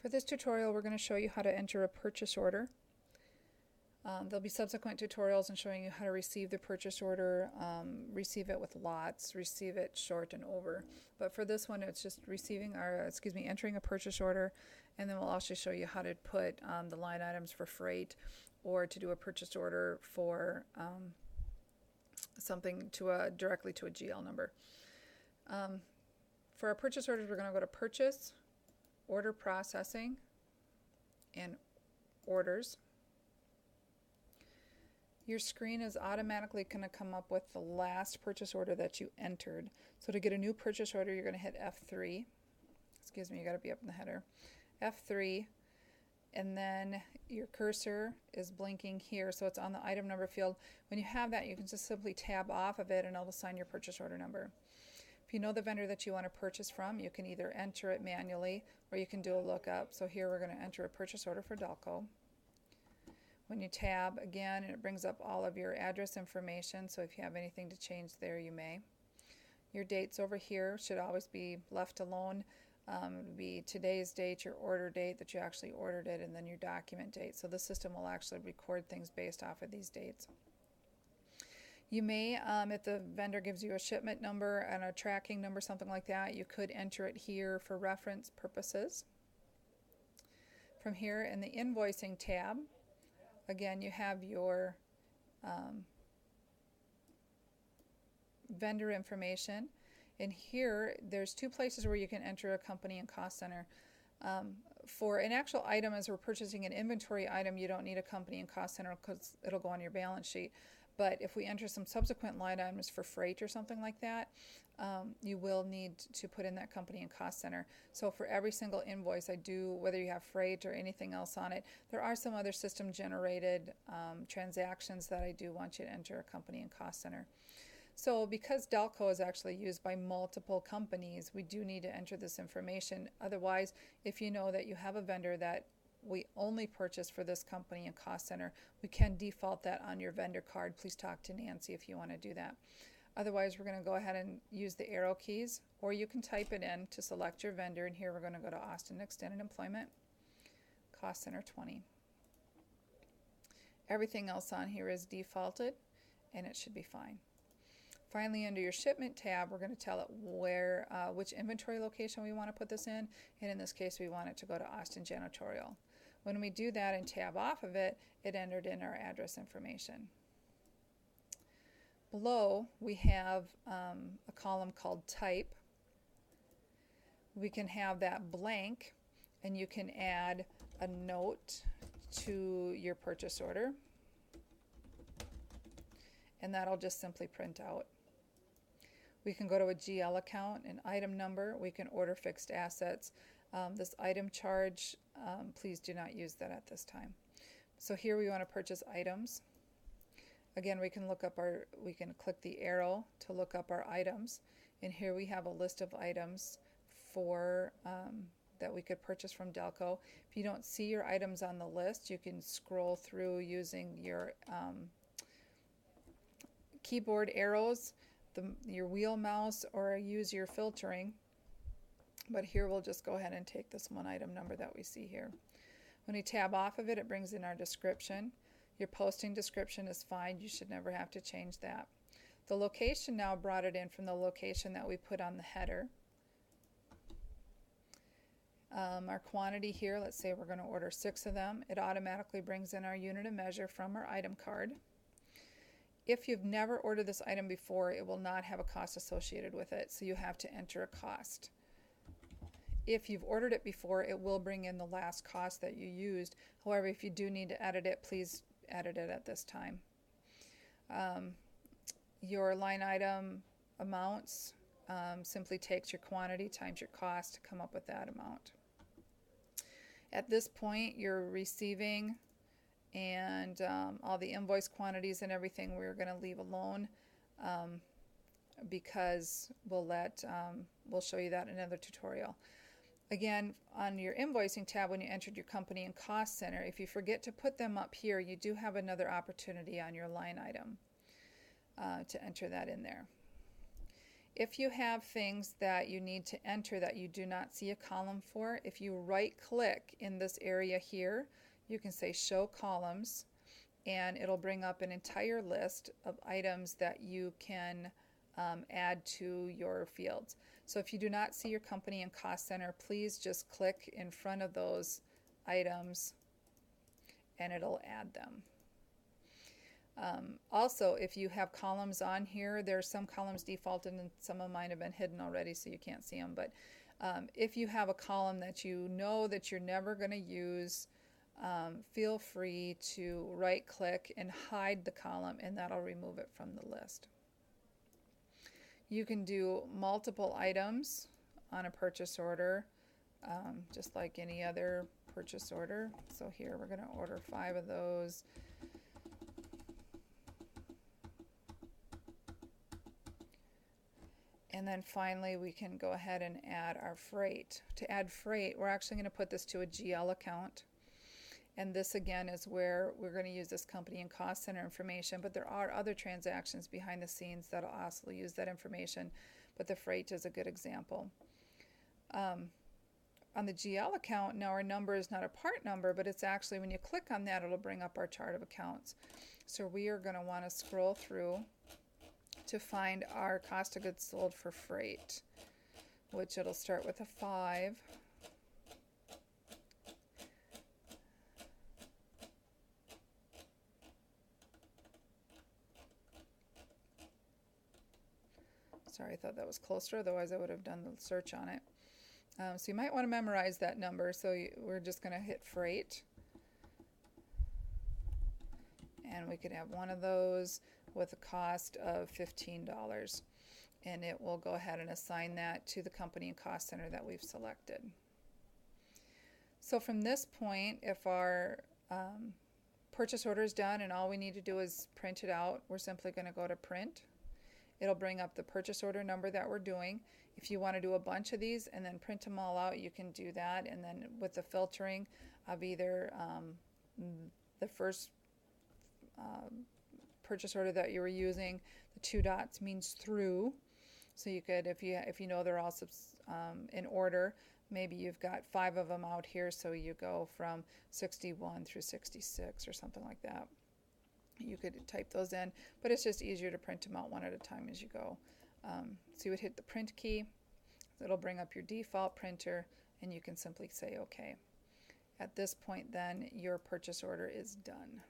For this tutorial, we're going to show you how to enter a purchase order. There'll be subsequent tutorials in showing you how to receive the purchase order, receive it with lots, receive it short and over. But for this one, it's just entering a purchase order, and then we'll also show you how to put the line items for freight, or to do a purchase order for something directly to a GL number. For our purchase orders, we're going to go to Purchase, Order Processing, and Orders. Your screen is automatically going to come up with the last purchase order that you entered. So to get a new purchase order, you're going to hit F3. Excuse me, you got to be up in the header. F3, and then your cursor is blinking here, so it's on the item number field. When you have that, you can just simply tab off of it and it'll assign your purchase order number. If you know the vendor that you want to purchase from, you can either enter it manually or you can do a lookup. So here we're going to enter a purchase order for Delco. When you tab again, it brings up all of your address information, so if you have anything to change there, you may. Your dates over here should always be left alone. It would be today's date, your order date that you actually ordered it, and then your document date. So the system will actually record things based off of these dates. You may, if the vendor gives you a shipment number and a tracking number, something like that, you could enter it here for reference purposes. From here in the invoicing tab, again, you have your vendor information. And here, there's two places where you can enter a company and cost center. For an actual item, as we're purchasing an inventory item, you don't need a company and cost center because it'll go on your balance sheet. But if we enter some subsequent line items for freight or something like that, you will need to put in that company and cost center. So for every single invoice I do, whether you have freight or anything else on it, there are some other system generated transactions that I do want you to enter a company and cost center. So because Delco is actually used by multiple companies, we do need to enter this information. Otherwise, if you know that you have a vendor that we only purchase for this company and cost center, we can default that on your vendor card. Please talk to Nancy if you want to do that. Otherwise, we're going to go ahead and use the arrow keys, or you can type it in to select your vendor. And here we're going to go to Austin Extended Employment, Cost Center 20. Everything else on here is defaulted, and it should be fine. Finally, under your shipment tab, we're going to tell it which inventory location we want to put this in, and in this case, we want it to go to Austin Janitorial. When we do that and tab off of it, it entered in our address information. Below, we have a column called Type. We can have that blank, and you can add a note to your purchase order, and that'll just simply print out. We can go to a GL account, an item number. We can order fixed assets. This item charge, please do not use that at this time. So here we want to purchase items. Again, we can click the arrow to look up our items. And here we have a list of items that we could purchase from Delco. If you don't see your items on the list, you can scroll through using your keyboard arrows, your wheel mouse, or use your filtering. But here we'll just go ahead and take this one item number that we see here. When we tab off of it, it brings in our description. Your posting description is fine. You should never have to change that. The location now brought it in from the location that we put on the header. Our quantity here, let's say we're going to order 6 of them. It automatically brings in our unit of measure from our item card. If you've never ordered this item before, it will not have a cost associated with it, so you have to enter a cost. If you've ordered it before, it will bring in the last cost that you used. However, if you do need to edit it, please edit it at this time. Your line item amounts simply takes your quantity times your cost to come up with that amount. At this point, you're receiving, and all the invoice quantities and everything we're going to leave alone because we'll show you that in another tutorial. Again, on your invoicing tab, when you entered your company and cost center, if you forget to put them up here, you do have another opportunity on your line item to enter that in there. If you have things that you need to enter that you do not see a column for, if you right click in this area here, you can say show columns, and it'll bring up an entire list of items that you can add to your fields. So if you do not see your company and cost center, please just click in front of those items and it'll add them. Also, if you have columns on here, there are some columns defaulted and some of mine have been hidden already so you can't see them. But if you have a column that you know that you're never going to use, feel free to right click and hide the column, and that'll remove it from the list. You can do multiple items on a purchase order, just like any other purchase order. So here we're going to order 5 of those. And then finally we can go ahead and add our freight. To add freight, we're actually going to put this to a GL account. And this again is where we're going to use this company and cost center information, but there are other transactions behind the scenes that'll also use that information, but the freight is a good example. On the GL account, now our number is not a part number, but it's actually, when you click on that, it'll bring up our chart of accounts. So we are going to want to scroll through to find our cost of goods sold for freight, which it'll start with a 5. Sorry, I thought that was closer, otherwise I would have done the search on it. So you might want to memorize that number, so we're just going to hit freight. And we could have one of those with a cost of $15. And it will go ahead and assign that to the company and cost center that we've selected. So from this point, if our purchase order is done and all we need to do is print it out, we're simply going to go to print. It'll bring up the purchase order number that we're doing. If you want to do a bunch of these and then print them all out, you can do that. And then with the filtering of either the first purchase order that you were using, the 2 dots means through. So you could, if you know they're all in order, maybe you've got 5 of them out here, so you go from 61 through 66 or something like that. You could type those in, but it's just easier to print them out one at a time as you go. So you would hit the print key. It'll bring up your default printer, and you can simply say OK. At this point then, your purchase order is done.